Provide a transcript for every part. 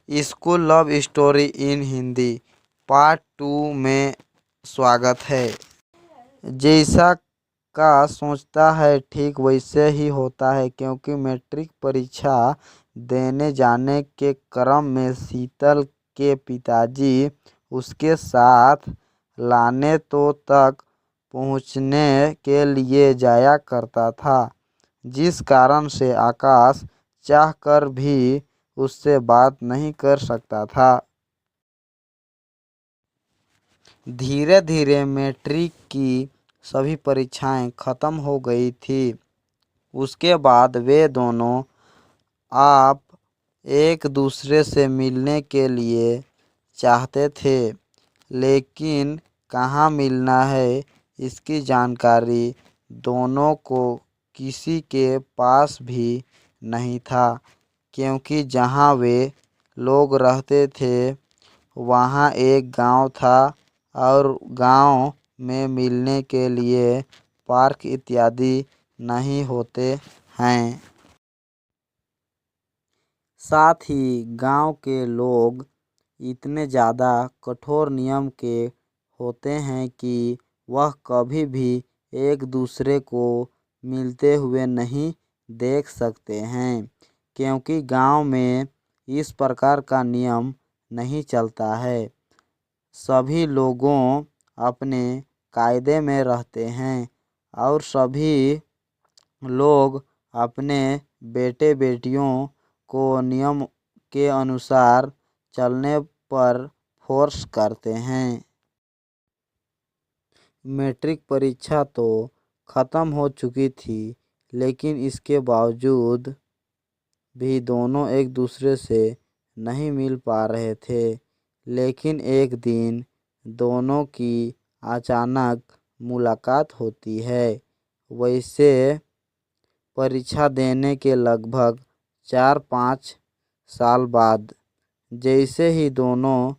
School love story in Hindi part 2 में स्वागत है। जैसा का सोचता है ठीक वैसे ही होता है, क्योंकि मैट्रिक परीक्षा देने जाने के क्रम में शीतल के पिताजी उसके साथ लाने तो तक पहुंचने के लिए जाया करता था, जिस कारण से आकाश चाहकर भी उससे बात नहीं कर सकता था। धीरे धीरे मैट्रिक की सभी परीक्षाएं खत्म हो गई थी। उसके बाद वे दोनों आप एक दूसरे से मिलने के लिए चाहते थे, लेकिन कहाँ मिलना है इसकी जानकारी दोनों को किसी के पास भी नहीं था, क्योंकि जहाँ वे लोग रहते थे वहाँ एक गांव था और गांव में मिलने के लिए पार्क इत्यादि नहीं होते हैं। साथ ही गांव के लोग इतने ज़्यादा कठोर नियम के होते हैं कि वह कभी भी एक दूसरे को मिलते हुए नहीं देख सकते हैं, क्योंकि गांव में इस प्रकार का नियम नहीं चलता है। सभी लोगों अपने कायदे में रहते हैं और सभी लोग अपने बेटे बेटियों को नियम के अनुसार चलने पर फोर्स करते हैं। मैट्रिक परीक्षा तो ख़त्म हो चुकी थी, लेकिन इसके बावजूद भी दोनों एक दूसरे से नहीं मिल पा रहे थे। लेकिन एक दिन दोनों की अचानक मुलाकात होती है। वैसे परीक्षा देने के लगभग 4-5 साल बाद जैसे ही दोनों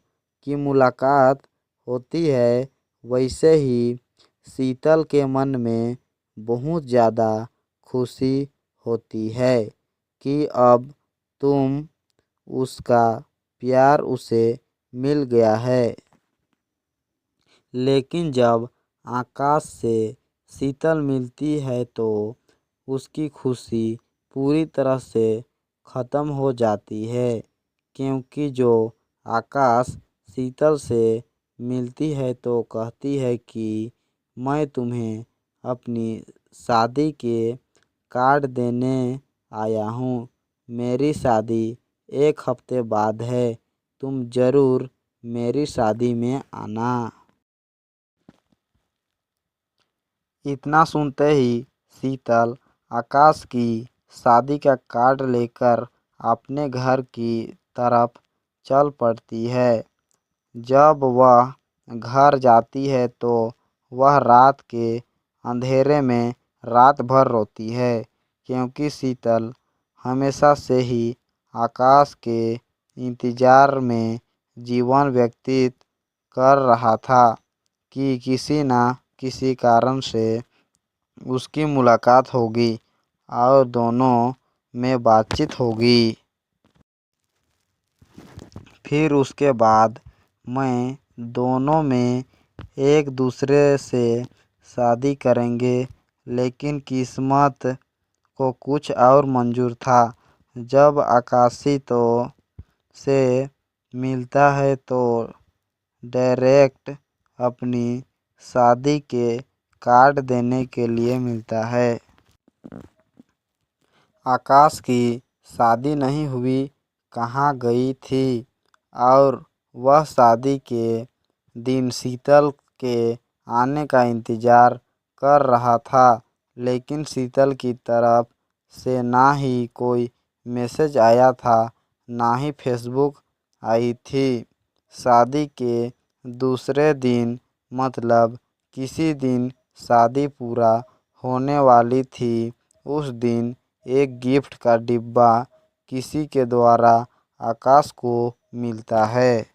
की मुलाकात होती है, वैसे ही शीतल के मन में बहुत ज़्यादा खुशी होती है कि अब तुम उसका प्यार उसे मिल गया है। लेकिन जब आकाश से शीतल मिलती है तो उसकी खुशी पूरी तरह से ख़त्म हो जाती है, क्योंकि जो आकाश शीतल से मिलती है तो कहती है कि मैं तुम्हें अपनी शादी के कार्ड देने आया हूँ। मेरी शादी 1 हफ्ते बाद है, तुम ज़रूर मेरी शादी में आना। इतना सुनते ही शीतल आकाश की शादी का कार्ड लेकर अपने घर की तरफ चल पड़ती है। जब वह घर जाती है तो वह रात के अंधेरे में रात भर रोती है, क्योंकि शीतल हमेशा से ही आकाश के इंतज़ार में जीवन व्यतीत कर रहा था कि किसी न किसी कारण से उसकी मुलाकात होगी और दोनों में बातचीत होगी। फिर उसके बाद मैं दोनों में एक दूसरे से शादी करेंगे। लेकिन किस्मत को कुछ और मंजूर था। जब आकाशी तो से मिलता है तो डायरेक्ट अपनी शादी के कार्ड देने के लिए मिलता है। आकाश की शादी नहीं हुई, कहाँ गई थी और वह शादी के दिन शीतल के आने का इंतज़ार कर रहा था, लेकिन शीतल की तरफ से ना ही कोई मैसेज आया था, ना ही फेसबुक आई थी। शादी के दूसरे दिन, मतलब किसी दिन शादी पूरा होने वाली थी, उस दिन एक गिफ्ट का डिब्बा किसी के द्वारा आकाश को मिलता है।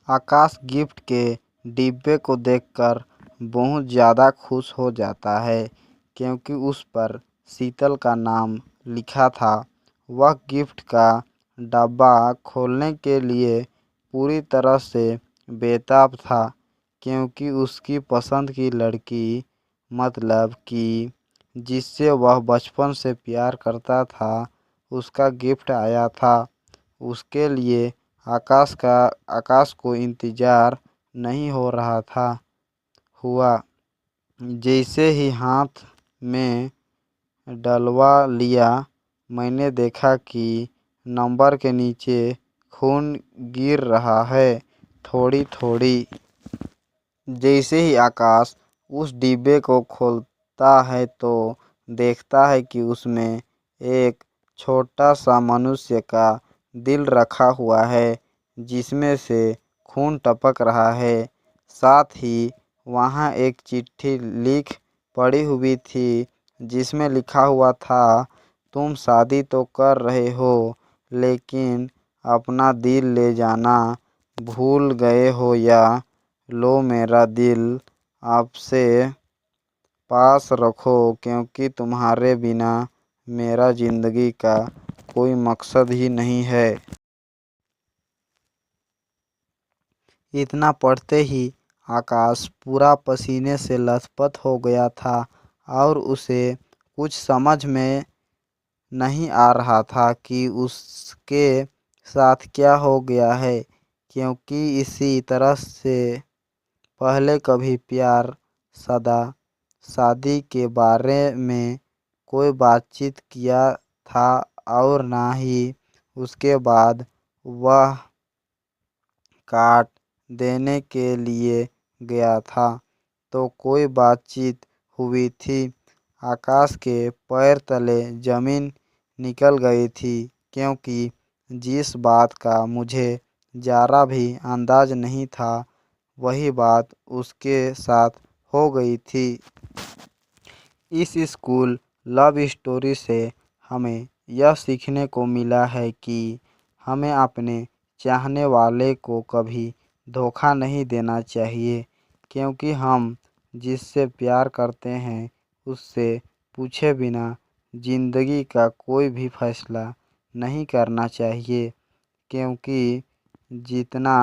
आकाश गिफ्ट के डिब्बे को देखकर बहुत ज़्यादा खुश हो जाता है, क्योंकि उस पर शीतल का नाम लिखा था। वह गिफ्ट का डब्बा खोलने के लिए पूरी तरह से बेताब था, क्योंकि उसकी पसंद की लड़की, मतलब कि जिससे वह बचपन से प्यार करता था, उसका गिफ्ट आया था। उसके लिए आकाश को इंतज़ार नहीं हो रहा हुआ। जैसे ही हाथ में डलवा लिया, मैंने देखा कि नंबर के नीचे खून गिर रहा है, थोड़ी थोड़ी। जैसे ही आकाश उस डिब्बे को खोलता है तो देखता है कि उसमें एक छोटा सा मनुष्य का दिल रखा हुआ है, जिसमें से खून टपक रहा है। साथ ही वहाँ एक चिट्ठी लिख पड़ी हुई थी, जिसमें लिखा हुआ था, तुम शादी तो कर रहे हो, लेकिन अपना दिल ले जाना भूल गए हो, या लो मेरा दिल आपसे पास रखो, क्योंकि तुम्हारे बिना मेरा ज़िंदगी का कोई मकसद ही नहीं है। इतना पढ़ते ही आकाश पूरा पसीने से लथपथ हो गया था और उसे कुछ समझ में नहीं आ रहा था कि उसके साथ क्या हो गया है, क्योंकि इसी तरह से पहले कभी प्यार, सदा शादी के बारे में कोई बातचीत किया था और ना ही उसके बाद वह काट देने के लिए गया था तो कोई बातचीत हुई थी। आकाश के पैर तले जमीन निकल गई थी, क्योंकि जिस बात का मुझे ज़रा भी अंदाज नहीं था, वही बात उसके साथ हो गई थी। इस स्कूल लव स्टोरी से हमें यह सीखने को मिला है कि हमें अपने चाहने वाले को कभी धोखा नहीं देना चाहिए, क्योंकि हम जिससे प्यार करते हैं उससे पूछे बिना ज़िंदगी का कोई भी फैसला नहीं करना चाहिए, क्योंकि जितना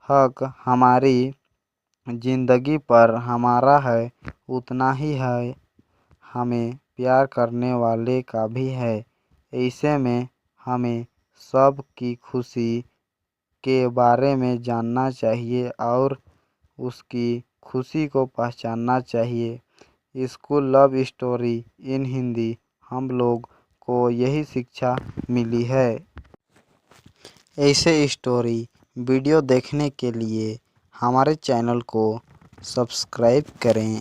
हक हमारी ज़िंदगी पर हमारा है, उतना ही है हमें प्यार करने वाले का भी है। ऐसे में हमें सब की खुशी के बारे में जानना चाहिए और उसकी खुशी को पहचानना चाहिए। School love story in Hindi हम लोग को यही शिक्षा मिली है। ऐसे स्टोरी वीडियो देखने के लिए हमारे चैनल को सब्सक्राइब करें।